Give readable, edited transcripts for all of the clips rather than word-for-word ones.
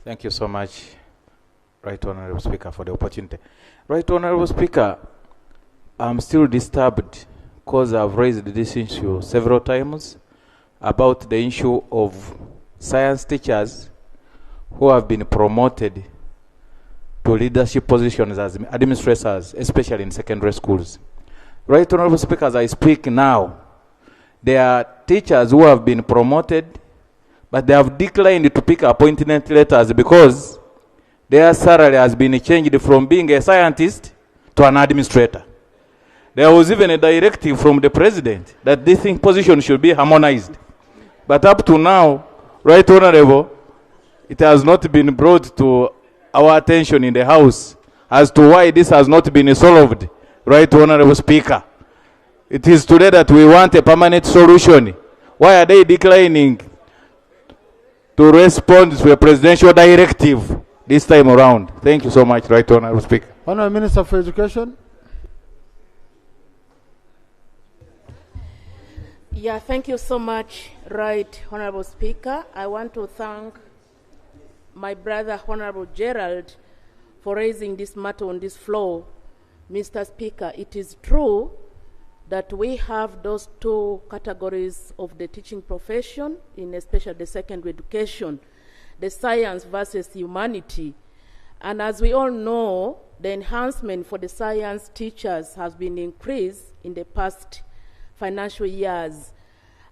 Thank you so much, Right Honorable Speaker, for the opportunity. Right Honorable Speaker, I'm still disturbed because I've raised this issue several times about the issue of science teachers who have been promoted to leadership positions as administrators, especially in secondary schools. Right Honorable Speaker, as I speak now, there are teachers who have been promoted, but they have declined to pick appointment letters because their salary has been changed from being a scientist to an administrator. There was even a directive from the president that this position should be harmonized. But up to now, Right Honorable, it has not been brought to our attention in the House as to why this has not been solved, Right Honorable Speaker. It is today that we want a permanent solution. Why are they declining to respond to a presidential directive this time around? Thank you so much, Right Honorable Speaker. Honorable Minister for Education. Yeah, thank you so much, Right Honorable Speaker. I want to thank my brother, Honorable Gerald, for raising this matter on this floor. Mr. Speaker, it is true that we have those two categories of the teaching profession, in especially the secondary education, the science versus humanity. And as we all know, the enhancement for the science teachers has been increased in the past financial years.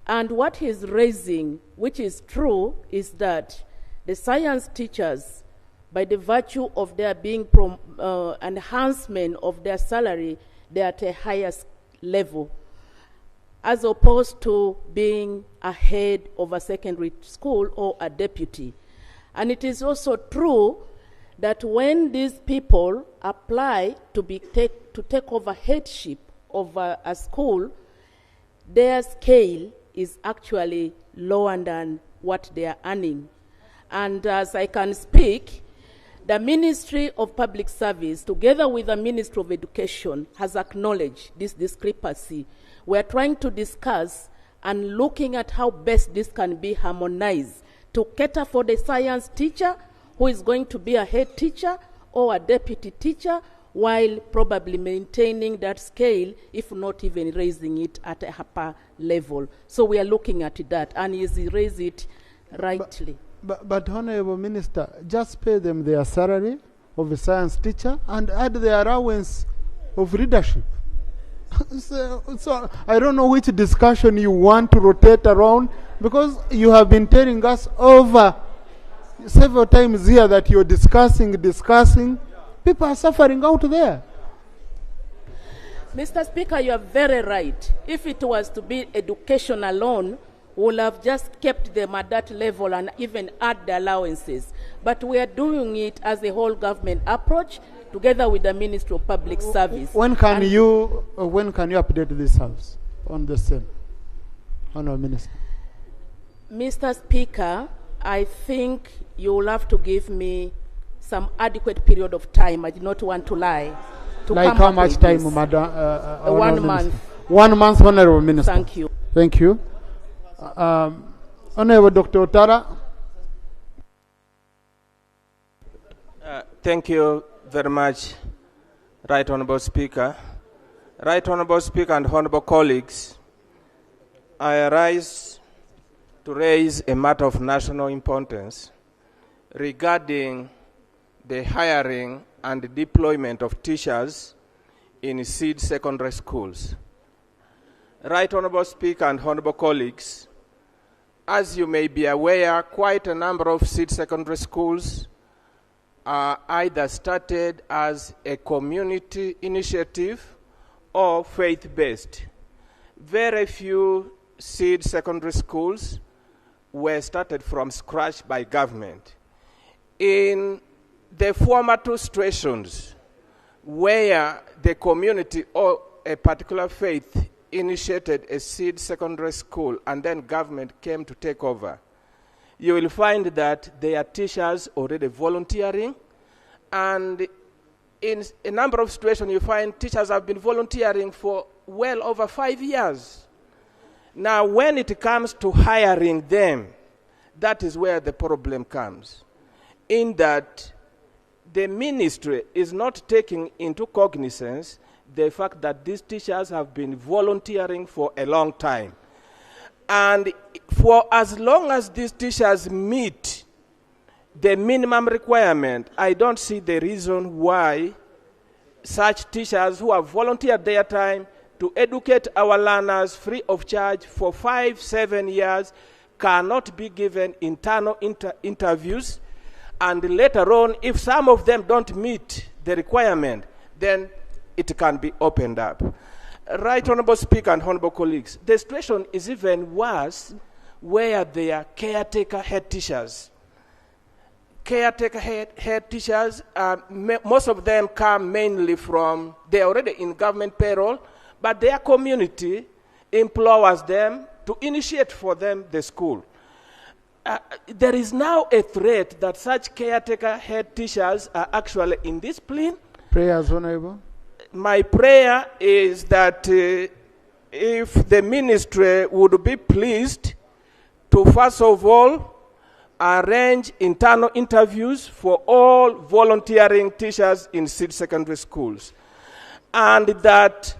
And what he's raising, which is true, is that the science teachers, by the virtue of their being enhancement of their salary, they're at a higher level, as opposed to being a head of a secondary school or a deputy. And it is also true that when these people apply to take over headship of a school, their scale is actually lower than what they are earning. And as I can speak, the Ministry of Public Service, together with the Ministry of Education, has acknowledged this discrepancy. We are trying to discuss and looking at how best this can be harmonized to cater for the science teacher who is going to be a head teacher or a deputy teacher, while probably maintaining that scale, if not even raising it at a upper level. So we are looking at that, and he raised it rightly. But Honorable Minister, just pay them their salary of a science teacher and add the allowance of leadership. So I don't know which discussion you want to rotate around, because you have been telling us over several times here that you're discussing. People are suffering out there. Mr. Speaker, you are very right. If it was to be education alone, we would have just kept them at that level and even add the allowances. But we are doing it as a whole government approach together with the Ministry of Public Service. When can you update this House on the same, Honourable Minister? Mr. Speaker, I think you will have to give me some adequate period of time. I do not want to lie. Like how much time, Madam? 1 month. 1 month, Honourable Minister. Thank you. Thank you. Honourable Dr. Otara. Thank you very much, Right Honourable Speaker. Right Honourable Speaker and Honourable colleagues, I arise to raise a matter of national importance regarding the hiring and deployment of teachers in seed secondary schools. Right Honourable Speaker and Honourable colleagues, as you may be aware, quite a number of seed secondary schools are either started as a community initiative or faith-based. Very few seed secondary schools were started from scratch by government. In the former two situations where the community or a particular faith initiated a seed secondary school and then government came to take over, you will find that there are teachers already volunteering, and in a number of situations you find teachers have been volunteering for well over 5 years. Now when it comes to hiring them, that is where the problem comes. in that the ministry is not taking into cognizance the fact that these teachers have been volunteering for a long time. And for as long as these teachers meet the minimum requirement, I don't see the reason why such teachers who have volunteered their time to educate our learners free of charge for 5-7 years cannot be given internal interviews, and later on, if some of them don't meet the requirement, then it can be opened up. Right Honorable Speaker and Honorable colleagues, the situation is even worse where they are caretaker head teachers. Caretaker head teachers, most of them come mainly from, they're already in government payroll, but their community employs them to initiate for them the school. There is now a threat that such caretaker head teachers are actually indisciplined. Prayers, Honorable. My prayer is that if the ministry would be pleased to first of all arrange internal interviews for all volunteering teachers in SID secondary schools, and that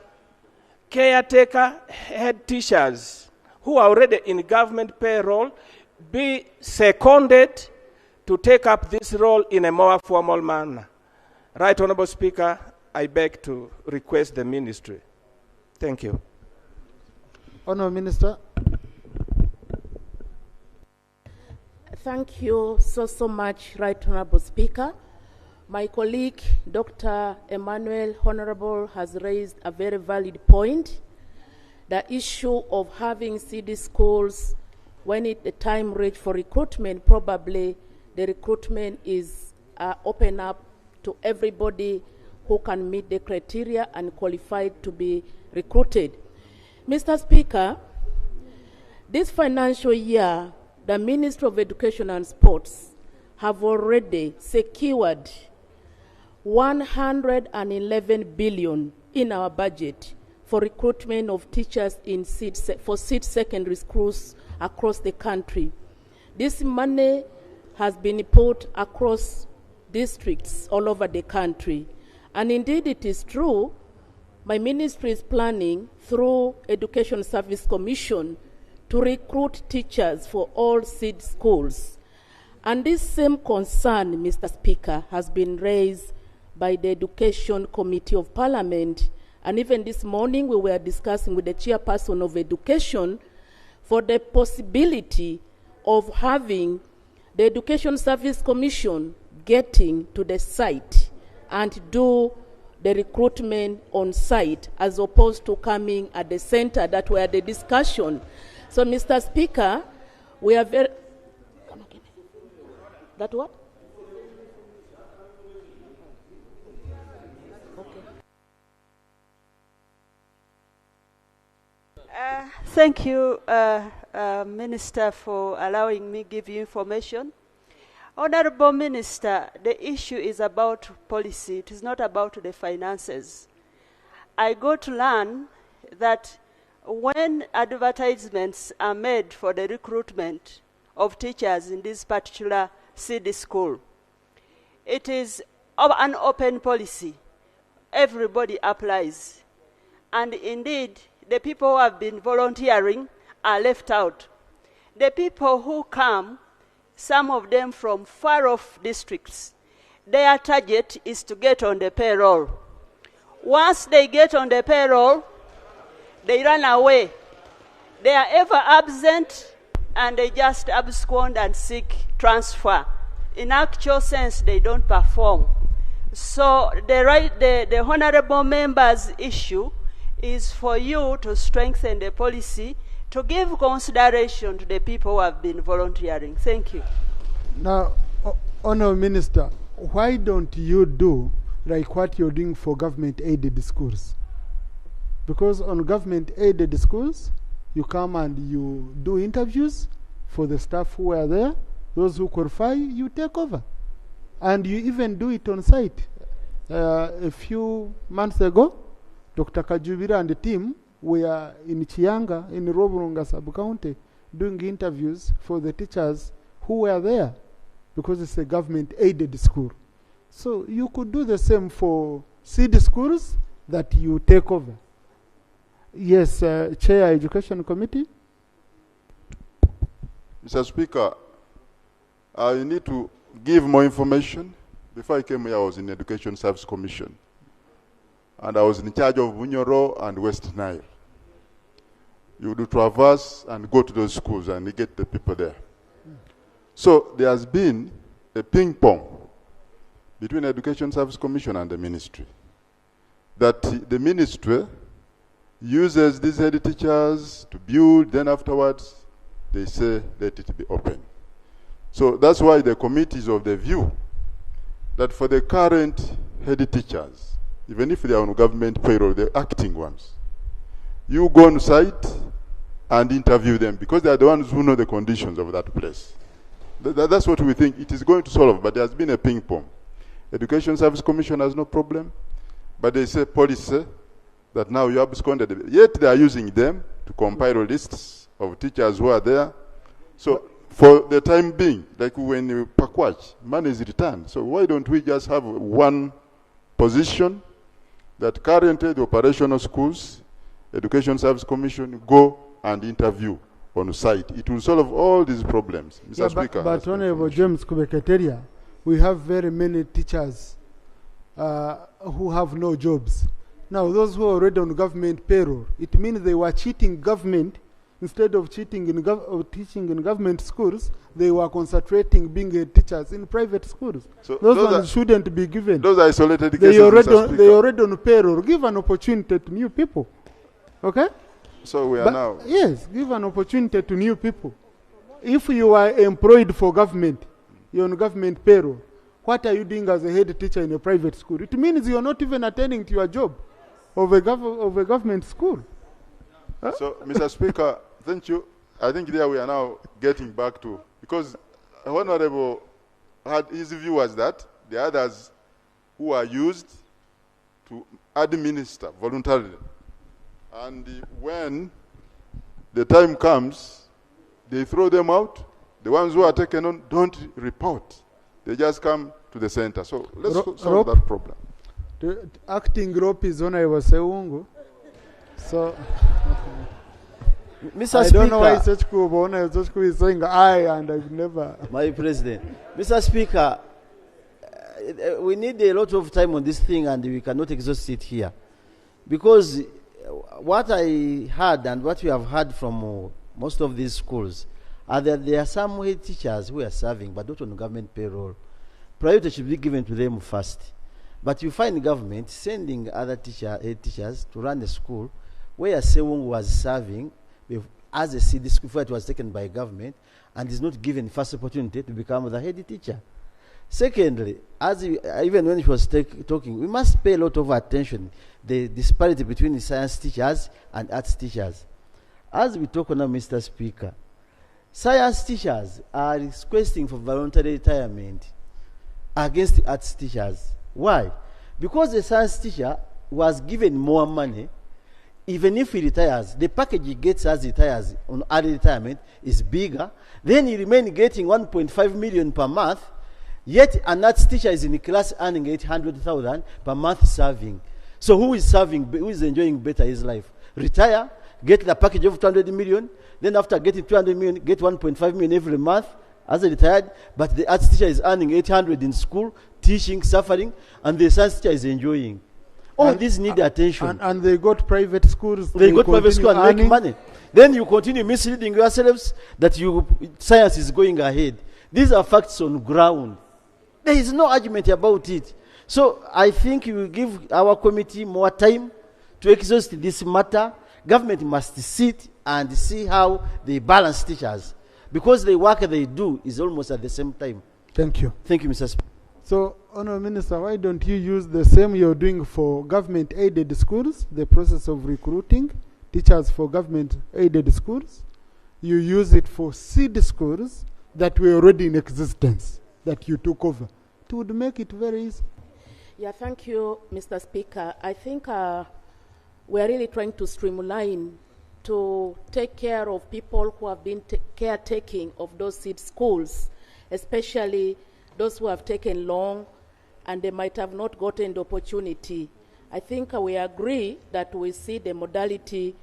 caretaker head teachers who are already in government payroll be seconded to take up this role in a more formal manner. Right Honorable Speaker, I beg to request the ministry. Thank you. Honourable Minister. Thank you so much, Right Honorable Speaker. My colleague, Dr. Emmanuel Honorable, has raised a very valid point. The issue of having CD schools, when the time reach for recruitment, probably the recruitment is open up to everybody who can meet the criteria and qualified to be recruited. Mr. Speaker, this financial year, the Ministry of Education and Sports have already secured 111 billion in our budget for recruitment of teachers in for SID secondary schools across the country. This money has been put across districts all over the country. And indeed it is true, my ministry is planning through Education Service Commission to recruit teachers for all SID schools. And this same concern, Mr. Speaker, has been raised by the Education Committee of Parliament. And even this morning we were discussing with the chairperson of Education for the possibility of having the Education Service Commission getting to the site and do the recruitment on site as opposed to coming at the center that were the discussion. So, Mr. Speaker, we are very... That what? Thank you, Minister, for allowing me to give you information. Honorable Minister, the issue is about policy. It is not about the finances. I got to learn that when advertisements are made for the recruitment of teachers in this particular city school, it is an open policy. Everybody applies. And indeed, the people who have been volunteering are left out. The people who come, some of them from far-off districts, their target is to get on the payroll. Once they get on the payroll, they run away. They are ever absent, and they just abscond and seek transfer. In actual sense, they don't perform. So the honorable member's issue is for you to strengthen the policy to give consideration to the people who have been volunteering. Thank you. Now, Honourable Minister, why don't you do like what you're doing for government-aided schools? Because on government-aided schools, you come and you do interviews for the staff who are there. Those who qualify, you take over. And you even do it on site. A few months ago, Dr. Kajubira and the team were in Chianga, in Roburunga sub-county, doing interviews for the teachers who were there. because it's a government-aided school. So you could do the same for seed schools that you take over. Yes, Chair, Education Committee. Mr. Speaker, I need to give more information. Before I came here, I was in Education Service Commission. And I was in charge of Bunyoro and West Nile. You do traverse and go to those schools and get the people there. So there has been a ping pong between Education Service Commission and the ministry. That the ministry uses these head teachers to build, then afterwards they say let it be open. So that's why the committee is of the view that for the current head teachers, even if they are on government payroll, the acting ones, you go on site and interview them because they are the ones who know the conditions of that place. That's what we think it is going to solve, but there has been a ping pong. Education Service Commission has no problem, but they say policy that now you have absconded. Yet they are using them to compile lists of teachers who are there. So for the time being, like when you Pakwach, money is returned. So why don't we just have one position that currently the operational schools, Education Service Commission, go and interview on site. It will solve all these problems, Mr. Speaker. But Honorable James Kubeketeria, we have very many teachers who have no jobs. Now, those who are already on government payroll, it means they were cheating government. Instead of cheating in teaching in government schools, they were concentrating being teachers in private schools. So those ones shouldn't be given. Those isolated cases, they already on payroll. Give an opportunity to new people. Okay? So we are now... Yes, give an opportunity to new people. If you are employed for government, you're on government payroll, what are you doing as a head teacher in a private school? It means you're not even attending to your job of a government school. Huh? So, Mr. Speaker, thank you. I think there we are now getting back to, because Honorable had his view was that the others who are used to administer voluntarily. And when the time comes, they throw them out. The ones who are taken on don't report. They just come to the center. So let's solve that problem. The acting rope is Honorable Seungu. So Mr. I Speaker, don't know why Sechku is saying I and I've never. My President, Mr. Speaker, we need a lot of time on this thing and we cannot exhaust it here. Because what I heard and what we have heard from most of these schools are that there are some head teachers who are serving but not on government payroll. Priority should be given to them first. But you find government sending other head teachers to run a school where Sewung was serving as a CD school before it was taken by government and is not given first opportunity to become the head teacher. Secondly, even when he was talking, we must pay a lot of attention the disparity between the science teachers and arts teachers. As we talk now, Mr. Speaker, science teachers are requesting for voluntary retirement against the arts teachers. Why? Because the science teacher was given more money. Even if he retires, the package he gets as he retires on early retirement is bigger. Then he remains getting 1.5 million per month. Yet an arts teacher is in the class earning 800,000 per month serving. So who is serving, who is enjoying better his life? Retire, get the package of 200 million, then after getting 200 million, get 1.5 million every month as a retired, but the arts teacher is earning 800 in school, teaching, suffering, and the science teacher is enjoying. All these need attention. And they got private schools. They got private school and make money. Then you continue misleading yourselves that science is going ahead. These are facts on ground. There is no argument about it. So I think you will give our committee more time to exhaust this matter. Government must sit and see how they balance teachers. Because the work they do is almost at the same time. Thank you. Thank you, Mr. Speaker. So, Honourable Minister, why don't you use the same you're doing for government-aided schools, the process of recruiting teachers for government-aided schools? You use it for seed schools that were already in existence, that you took over. It would make it very easy. Yeah, thank you, Mr. Speaker. I think we're really trying to streamline to take care of people who have been caretaking of those seed schools. especially those who have taken long and they might have not gotten the opportunity. I think we agree that we see the modality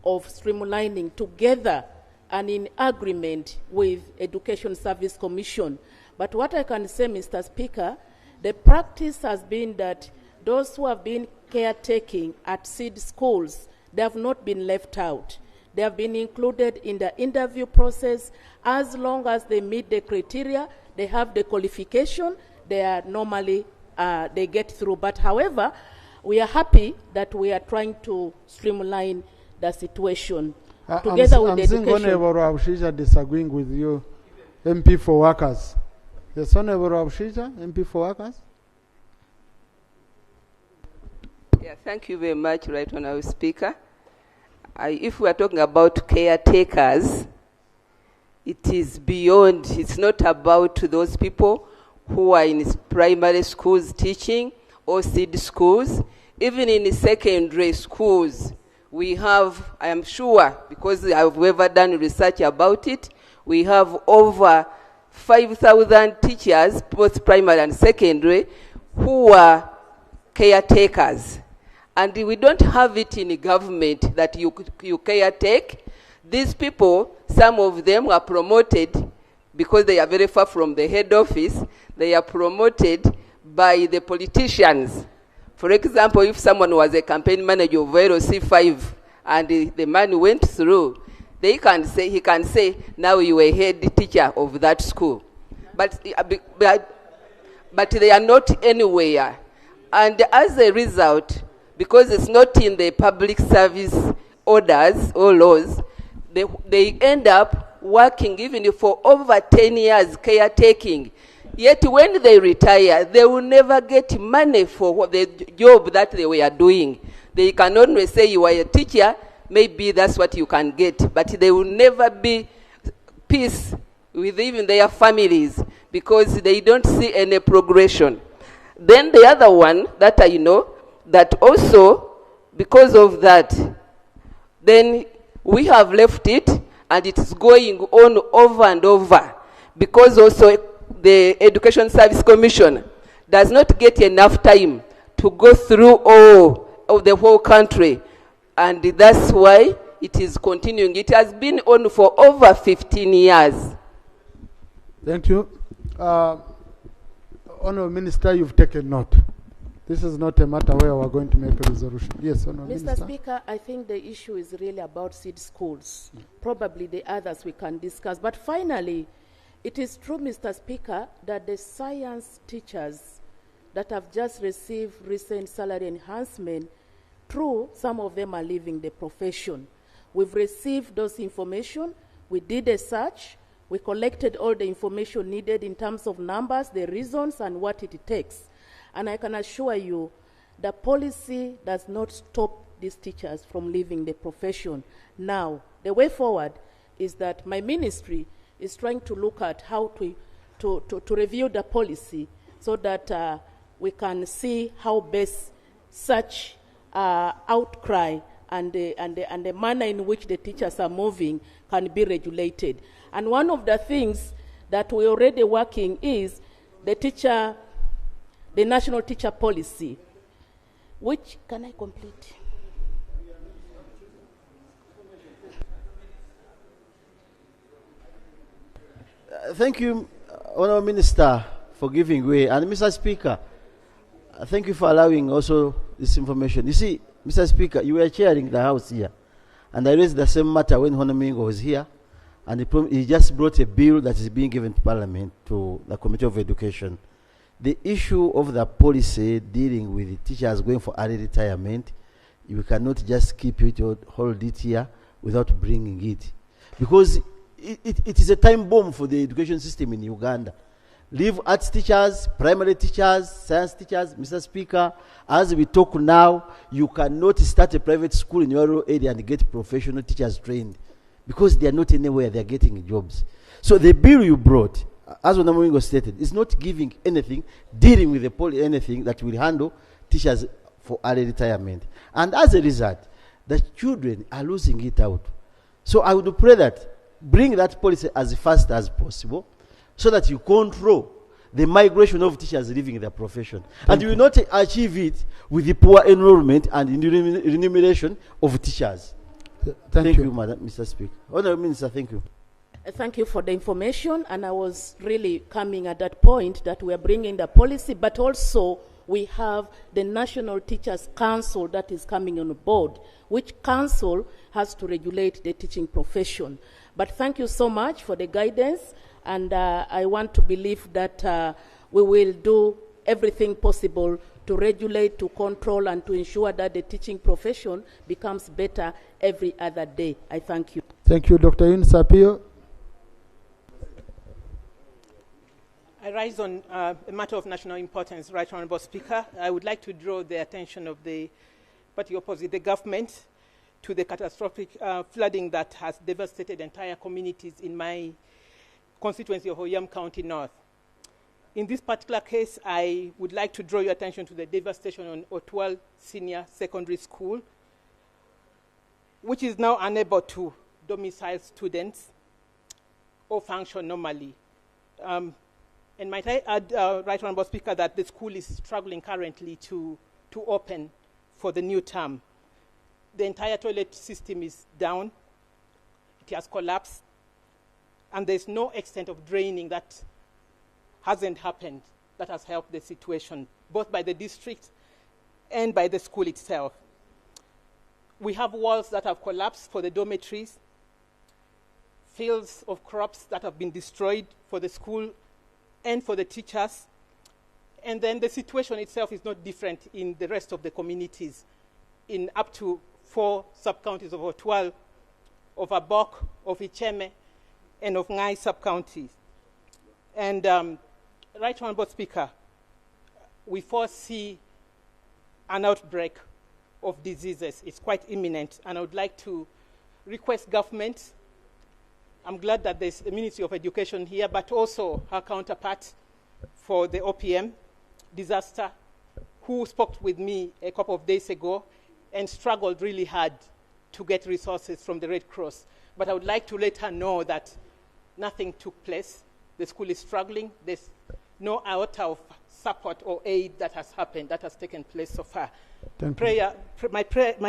of streamlining together and in agreement with Education Service Commission. But what I can say, Mr. Speaker, the practice has been that those who have been caretaking at seed schools, they have not been left out. They have been included in the interview process. As long as they meet the criteria, they have the qualification, they are normally, they get through. But however, we are happy that we are trying to streamline the situation together with the education. I'm seeing Honorable Abshija disagreeing with you, MP for Workers. Yes, Honorable Abshija, MP for Workers. Yeah, thank you very much, Right Honourable Speaker. If we are talking about caretakers, it is beyond, it's not about those people who are in primary schools teaching or seed schools. Even in secondary schools, we have, I am sure, because I've ever done research about it, we have over 5,000 teachers, both primary and secondary, who are caretakers. And we don't have it in the government that you caretake. These people, some of them are promoted because they are very far from the head office. They are promoted by the politicians. For example, if someone was a campaign manager of LC5 and the money went through, he can say, now you are a head teacher of that school. But they are not anywhere. And as a result, because it's not in the public service orders or laws, they end up working even for over 10 years caretaking. Yet when they retire, they will never get money for the job that they were doing. They can only say you are a teacher, maybe that's what you can get, but they will never be peace with even their families because they don't see any progression. Then the other one that I know, that also because of that, then we have left it and it is going on over and over because also the Education Service Commission does not get enough time to go through all of the whole country, and that's why it is continuing. It has been on for over 15 years. Thank you. Honourable Minister, you've taken note. This is not a matter where we're going to make a resolution. Yes, Honourable Minister. Mr. Speaker, I think the issue is really about seed schools. Probably the others we can discuss. But finally, it is true, Mr. Speaker, that the science teachers that have just received recent salary enhancement, true, some of them are leaving the profession. We've received those information. We did a search. We collected all the information needed in terms of numbers, the reasons, and what it takes. And I can assure you, the policy does not stop these teachers from leaving the profession. Now, the way forward is that my ministry is trying to look at how to review the policy so that we can see how best such outcry and the manner in which the teachers are moving can be regulated. And one of the things that we're already working is the national teacher policy, which, can I complete? Thank you, Honourable Minister, for giving way. And Mr. Speaker, thank you for allowing also this information. You see, Mr. Speaker, you were chairing the House here, and I raised the same matter when Honourable Mingo was here, and he just brought a bill that is being given to Parliament, to the Committee of Education. The issue of the policy dealing with the teachers going for early retirement, you cannot just keep it or hold it here without bringing it. Because it is a time bomb for the education system in Uganda. Leave arts teachers, primary teachers, science teachers, Mr. Speaker, as we talk now, you cannot start a private school in your area and get professional teachers trained because they are not anywhere, they are getting jobs. So the bill you brought, as Onamoingo stated, is not giving anything, dealing with anything that will handle teachers for early retirement. And as a result, the children are losing it out. So I would pray that bring that policy as fast as possible so that you control the migration of teachers leaving their profession. And you will not achieve it with the poor enrollment and remuneration of teachers. Thank you, Madam, Mr. Speaker. Honourable Minister, thank you. Thank you for the information, and I was really coming at that point that we are bringing the policy, but also we have the National Teachers Council that is coming on board, which council has to regulate the teaching profession. But thank you so much for the guidance, and I want to believe that we will do everything possible to regulate, to control, and to ensure that the teaching profession becomes better every other day. I thank you. Thank you, Dr. Yun Sapio. I rise on a matter of national importance, Right Honourable Speaker. I would like to draw the attention of the party opposite the government to the catastrophic flooding that has devastated entire communities in my constituency of Oyam County North. In this particular case, I would like to draw your attention to the devastation on Otwal Senior Secondary School, which is now unable to domicile students or function normally. And might I add, Right Honourable Speaker, that the school is struggling currently to open for the new term. The entire toilet system is down. It has collapsed. And there's no extent of draining that hasn't happened that has helped the situation, both by the district and by the school itself. We have walls that have collapsed for the dormitories, fields of crops that have been destroyed for the school and for the teachers. And then the situation itself is not different in the rest of the communities, in up to 4 sub-counties of Otwal, of Abok, of Icheme, and of Ngai sub-counties. And Right Honourable Speaker, we foresee an outbreak of diseases. It's quite imminent, and I would like to request government. I'm glad that there's the Ministry of Education here, but also her counterpart for the OPM disaster, who spoke with me a couple of days ago and struggled really hard to get resources from the Red Cross. But I would like to let her know that nothing took place. The school is struggling. There's no iota of support or aid that has happened, that has taken place so far. My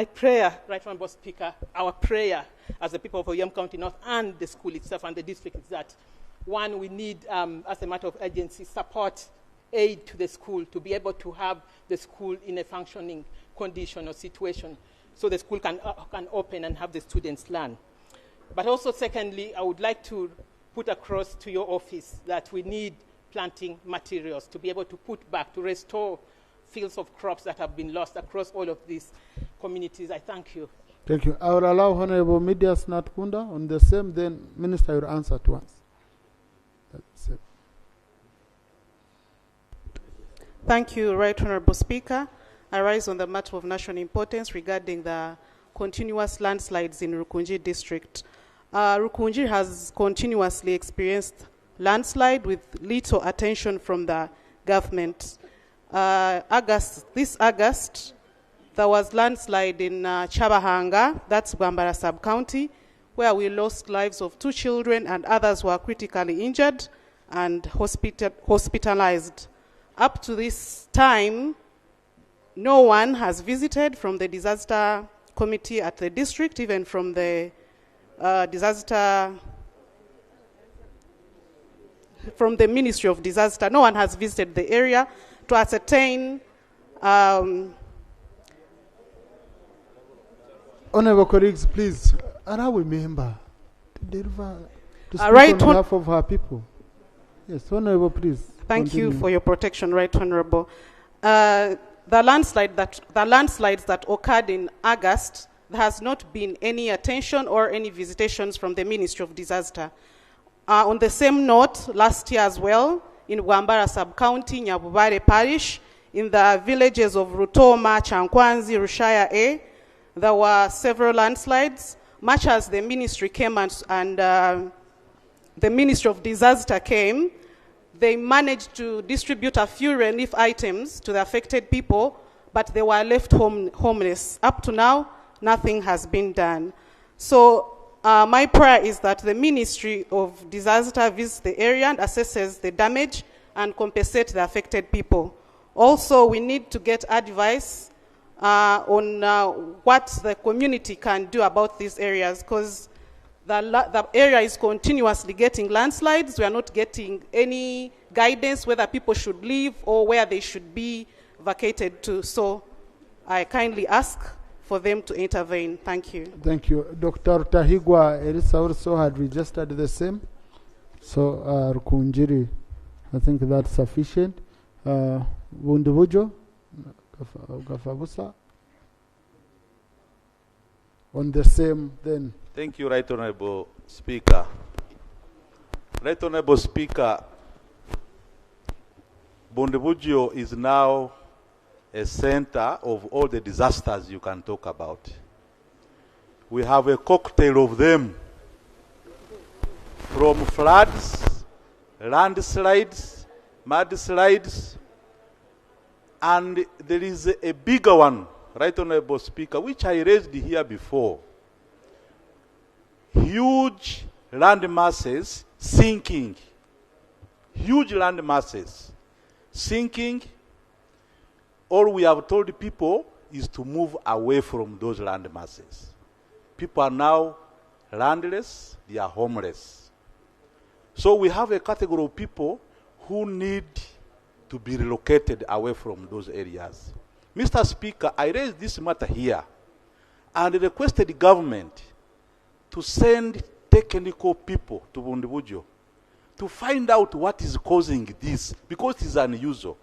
prayer, Right Honourable Speaker, our prayer as the people of Oyam County North and the school itself and the district is that, one, we need, as a matter of urgency, support, aid to the school to be able to have the school in a functioning condition or situation so the school can open and have the students learn. But also, secondly, I would like to put across to your office that we need planting materials to be able to put back, to restore fields of crops that have been lost across all of these communities. I thank you. Thank you. I will allow Honourable Midias Natkunda on the same, then Minister will answer to us. That's it. Thank you, Right Honourable Speaker. I rise on the matter of national importance regarding the continuous landslides in Rukunji district. Rukunji has continuously experienced landslide with little attention from the government. This August, there was landslide in Chabahanga, that's Bambara sub-county, where we lost lives of 2 children and others were critically injured and hospitalized. Up to this time, no one has visited from the disaster committee at the district, even from the from the Ministry of Disaster. No one has visited the area to ascertain. Honourable colleagues, please allow a member to deliver, to speak Right on behalf of her people. Yes, Honourable, please. Thank continue. you for your protection, Right Honourable. The landslides that occurred in August, there has not been any attention or any visitations from the Ministry of Disaster. On the same note, last year as well, in Gwambara sub-county, Nyabubare parish, in the villages of Rutoma, Chankwanzi, Rushaya A, there were several landslides. Much as the ministry came and the Ministry of Disaster came, they managed to distribute a few relief items to the affected people, but they were left homeless. Up to now, nothing has been done. So my prayer is that the Ministry of Disaster visits the area and assesses the damage and compensate the affected people. Also, we need to get advice on what the community can do about these areas, because the area is continuously getting landslides. We are not getting any guidance whether people should leave or where they should be vacated to. So I kindly ask for them to intervene. Thank you. Thank you. Dr. Tahigwa Elisa also had registered the same. So, Rukunjiri, I think that's sufficient. Bundubujo, Gafabusa, on the same then. Thank you, Right Honorable Speaker. Right Honorable Speaker, Bundibugyo is now a center of all the disasters you can talk about. We have a cocktail of them, from floods, landslides, mudslides, and there is a bigger one, Right Honorable Speaker, which I raised here before. Huge land masses sinking. Huge land masses sinking. All we have told people is to move away from those land masses. People are now landless, they are homeless. So we have a category of people who need to be relocated away from those areas. Mr. Speaker, I raised this matter here and requested the government to send technical people to Bundibujo to find out what is causing this, because it is unusual.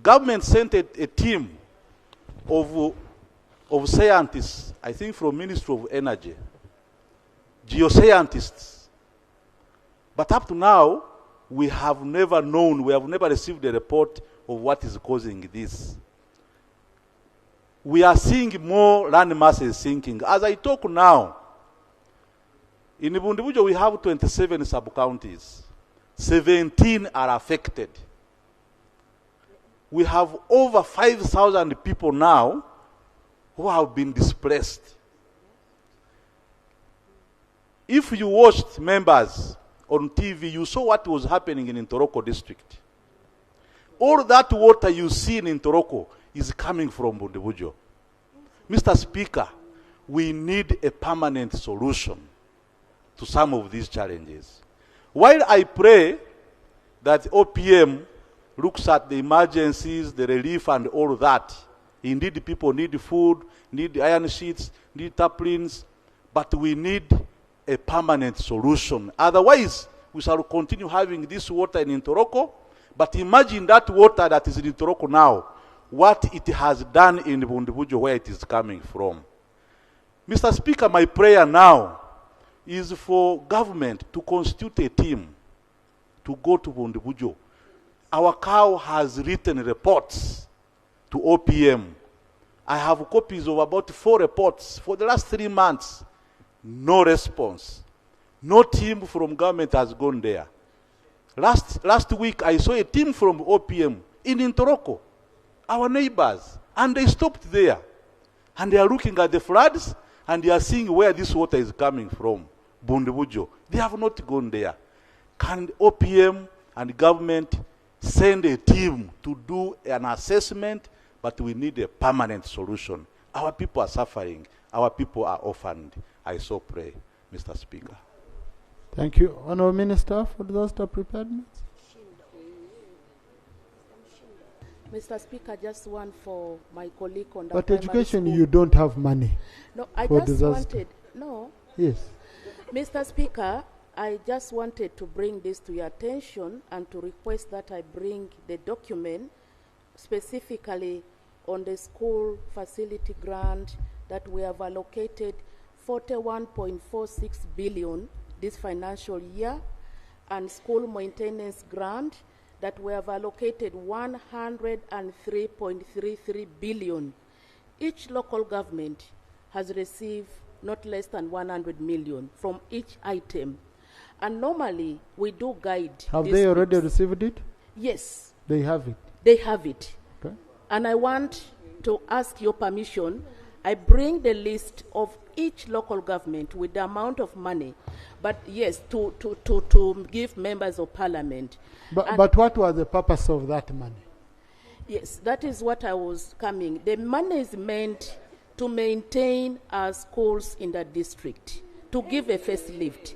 Government sent a team of scientists, I think from Ministry of Energy, geoscientists. But up to now, we have never known, we have never received a report of what is causing this. We are seeing more land masses sinking. As I talk now, in Bundibujo we have 27 sub-counties. 17 are affected. We have over 5,000 people now who have been displaced. If you watched members on TV, you saw what was happening in Ntoroko district. All that water you see in Ntoroko is coming from Bundibujo. Mr. Speaker, we need a permanent solution to some of these challenges. While I pray that OPM looks at the emergencies, the relief, and all that. Indeed, people need food, need iron sheets, need tarpaulins, but we need a permanent solution. Otherwise, we shall continue having this water in Ntoroko, but imagine that water that is in Ntoroko now, what it has done in Bundibujo, where it is coming from. Mr. Speaker, my prayer now is for government to constitute a team to go to Bundibujo. Our cow has written reports to OPM. I have copies of about 4 reports for the last 3 months. No response. No team from government has gone there. Last week, I saw a team from OPM in Ntoroko, our neighbors, and they stopped there. And they are looking at the floods, and they are seeing where this water is coming from, Bundibujo. They have not gone there. Can OPM and government send a team to do an assessment, but we need a permanent solution. Our people are suffering. Our people are orphaned. I so pray, Mr. Speaker. Thank you. Honourable Minister for Disaster Preparedness. Mr. Speaker, just one for my colleague on the But primary education, school. you don't have money. No, I for just disaster. wanted, no. Yes. Mr. Speaker, I just wanted to bring this to your attention and to request that I bring the document specifically on the school facility grant that we have allocated 41.46 billion this financial year, and school maintenance grant that we have allocated 103.33 billion. Each local government has received not less than 100 million from each item. And normally, we do guide. Have they already received it? Yes. They have it. They have it. Okay. And I want to ask your permission. I bring the list of each local government with the amount of money, but yes, to give members of parliament. But what was the purpose of that money? Yes, that is what I was coming. The money is meant to maintain our schools in the district, to give a facelift.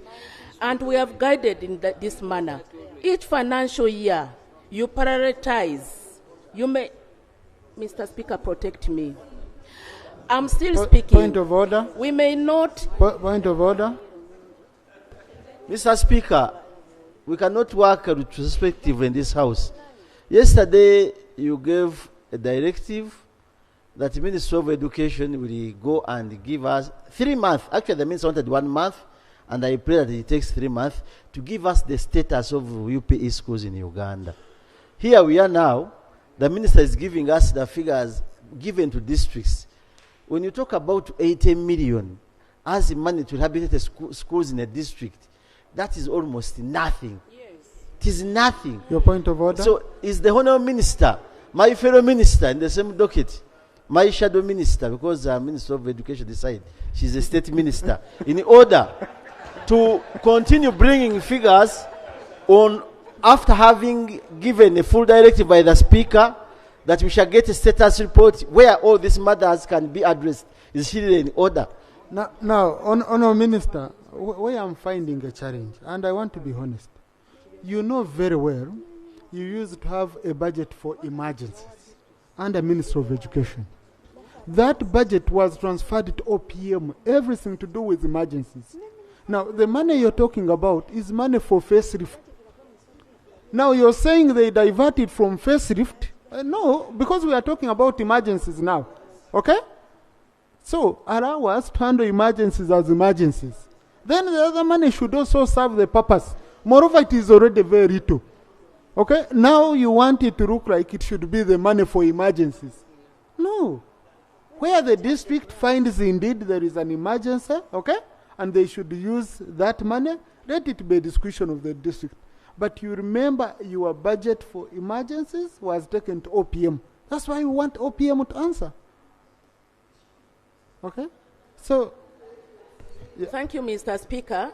And we have guided in this manner. Each financial year, you prioritize. You may, Mr. Speaker, protect me. I'm still speaking. Point of order. We may not. Point of order. Mr. Speaker, we cannot work retrospective in this House. Yesterday, you gave a directive that the Ministry of Education will go and give us 3 months. Actually, the Minister wanted 1 month, and I pray that it takes 3 months to give us the status of UPE schools in Uganda. Here we are now. The Minister is giving us the figures given to districts. When you talk about 80 million as money to rehabilitate schools in a district, that is almost nothing. Yes. It is nothing. Your point of order? So is the Honourable Minister, my fellow minister in the same docket, my shadow minister, because the Minister of Education decided she's a state minister, in order to continue bringing figures on after having given a full directive by the Speaker that we shall get a status report where all these matters can be addressed. Is she in order? Now, Honourable Minister, where I'm finding a challenge, and I want to be honest, you know very well you used to have a budget for emergencies under Ministry of Education. That budget was transferred to OPM, everything to do with emergencies. Now, the money you're talking about is money for facelift. Now, you're saying they diverted from facelift. No, because we are talking about emergencies now. Okay? So, allow us to handle emergencies as emergencies. Then the other money should also serve the purpose. Moreover, it is already very little. Okay? Now you want it to look like it should be the money for emergencies. No. Where the district finds indeed there is an emergency, okay, and they should use that money, let it be a discretion of the district. But you remember your budget for emergencies was taken to OPM. That's why we want OPM to answer. Okay? So... Thank you, Mr. Speaker.